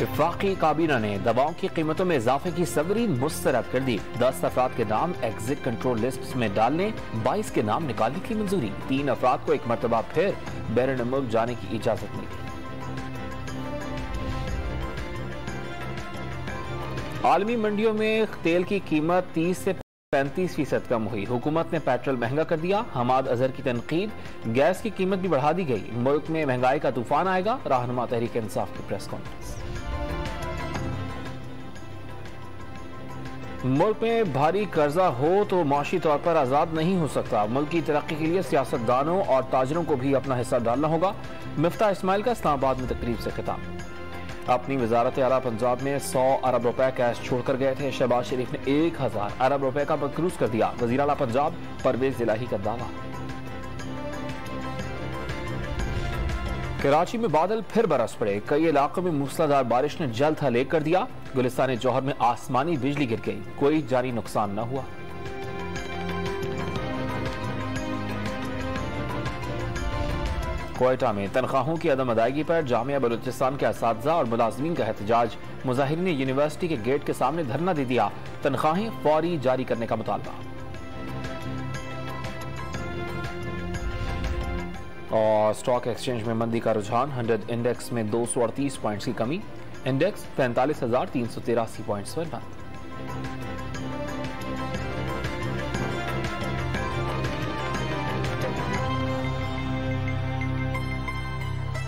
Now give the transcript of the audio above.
वफाकी काबीना ने दवाओं की कीमतों में इजाफे की सदरी मुस्तरद कर दी। 10 अफराद के नाम एग्जिट कंट्रोल लिस्ट में डालने, 22 के नाम निकालने की मंजूरी। 3 अफराद को एक मरतबा फिर बैरून मुल्क जाने की इजाजत मिली। आलमी मंडियों में तेल की कीमत 30 से 35% कम हुई। हुकूमत ने पेट्रोल महंगा कर दिया। हमाद अजहर की तनकीद, गैस की कीमत भी बढ़ा दी गई। मुल्क में महंगाई का तूफान आएगा, रहनुमा तहरीक इंसाफ की प्रेस कॉन्फ्रेंस। मुल्क में भारी कर्जा हो तो माशी तौर पर आजाद नहीं हो सकता। मुल्क की तरक्की के लिए सियासतदानों और ताजरों को भी अपना हिस्सा डालना होगा। मिफ्ता इस्माइल का इस्लामाबाद में तकरीब से खिताब। अपनी वजारत आला पंजाब में 100 अरब रुपए कैश छोड़कर गए थे। शहबाज शरीफ ने 1000 अरब रुपए का मकरूज कर दिया। वजीर आला पंजाब परवेज इलाही का दावा। कराची में बादल फिर बरस पड़े। कई इलाकों में मूसलाधार बारिश ने जल थल कर दिया। गुलिस्तान जौहर में आसमानी बिजली गिर गई, कोई जानी नुकसान न हुआ। क्वेटा में तनख्वाहों की अदम अदायगी पर जामिया बलूचिस्तान के असातिज़ा और मुलाजमीन का एहतजाज। मुजाहिरीन ने यूनिवर्सिटी के गेट के सामने धरना दे दिया। तनख्वाहें फौरी जारी करने का मुतालबा। और स्टॉक एक्सचेंज में मंदी का रुझान। 100 इंडेक्स में 238 पॉइंट्स की कमी। इंडेक्स 45,383 पॉइंट्स पर बंद।